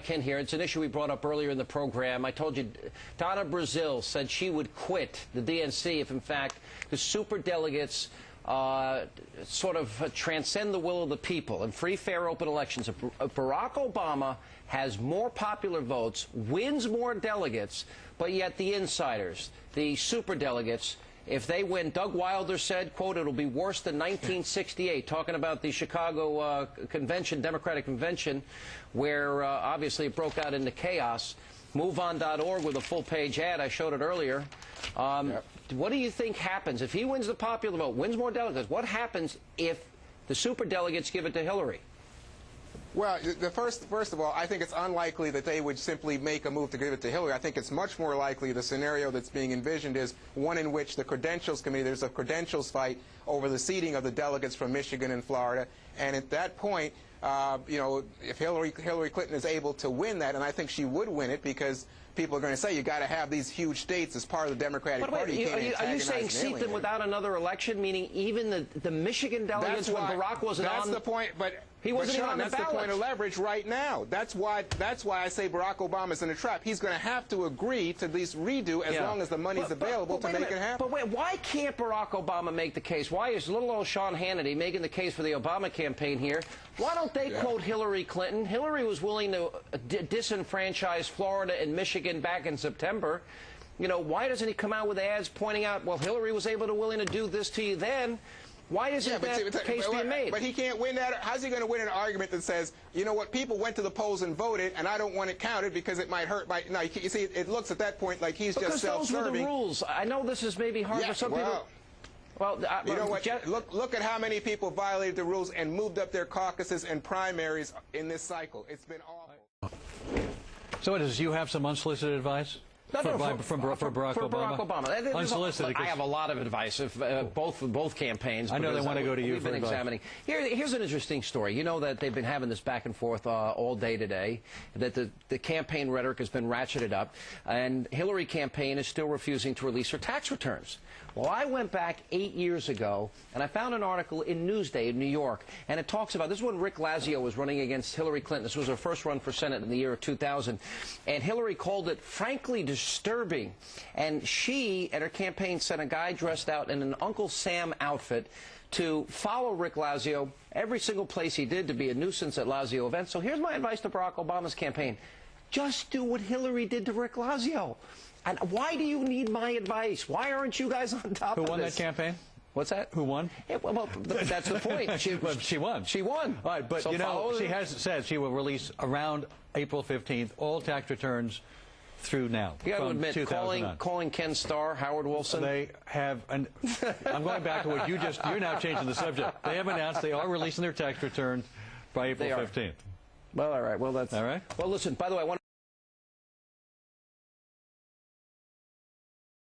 electronic hint here. It's an issue we brought up earlier in the program. I told you Donna Brazile said she would quit the DNC if, in fact, the superdelegates sort of transcend the will of the people in free, fair, open elections. If Barack Obama has more popular votes, wins more delegates, but yet the insiders, the superdelegates, if they win, Doug Wilder said, quote, it'll be worse than 1968, talking about the Chicago convention, Democratic convention, where obviously it broke out into chaos. MoveOn.org with a full-page ad. I showed it earlier. What do you think happens if he wins the popular vote, wins more delegates? What happens if the superdelegates give it to Hillary? Well, first of all, I think it's unlikely that they would simply make a move to give it to Hillary. I think it's much more likely the scenario that's being envisioned is one in which the Credentials Committee, there's a credentials fight over the seating of the delegates from Michigan and Florida. And at that point, you know, if Hillary Clinton is able to win that, and I think she would win it because people are going to say you got to have these huge states as part of the Democratic Party. Are you saying seat them without another election, meaning even the Michigan delegates when Barack wasn't on? That's the point, but he wasn't even on the ballot. That's the point of leverage right now. That's why I say Barack Obama's in a trap. He's going to have to agree to these redo as long as the money's available to make it happen. But wait, why can't Barack Obama make the case? Why is little old Sean Hannity making the case for the Obama campaign here? Why don't they quote Hillary Clinton? Hillary was willing to disenfranchise Florida and Michigan back in September. You know, why doesn't he come out with ads pointing out, well, Hillary was willing to do this to you then? Why isn't that case being made? But he can't win that. How's he going to win an argument that says, you know what, people went to the polls and voted, and I don't want it counted because it might hurt my... No, you see, it looks at that point like he's just self-serving. Because those were the rules. I know this is maybe hard for some people. Well, you know what? Look at how many people violated the rules and moved up their caucuses and primaries in this cycle. It's been awful. So what is, you have some unsolicited advice? For Barack Obama. Unsolicited. I have a lot of advice, both campaigns. I know they want to go to you for advice. Examining. Here's an interesting story. You know that they've been having this back and forth all day today, that the campaign rhetoric has been ratcheted up, and Hillary campaign is still refusing to release her tax returns. Well, I went back 8 years ago, and I found an article in Newsday in New York, and it talks about, this is when Rick Lazio was running against Hillary Clinton. This was her first run for Senate in the year of 2000, and Hillary called it, frankly, disturbing. And she, at her campaign, sent a guy dressed out in an Uncle Sam outfit to follow Rick Lazio every single place he did, to be a nuisance at Lazio events. So here's my advice to Barack Obama's campaign. Just do what Hillary did to Rick Lazio. And why do you need my advice? Why aren't you guys on top of this? Who won that campaign? What's that? Who won? Well, that's the point. She won. She won. All right, but so you know, she has said she will release around April 15th all tax returns through now. You got to admit, calling Ken Starr, Howard Wilson. They have, I'm going back to what you're now changing the subject. They have announced they are releasing their tax return by April 15th. Well, all right. Well, that's all right. Well, listen, by the way, I want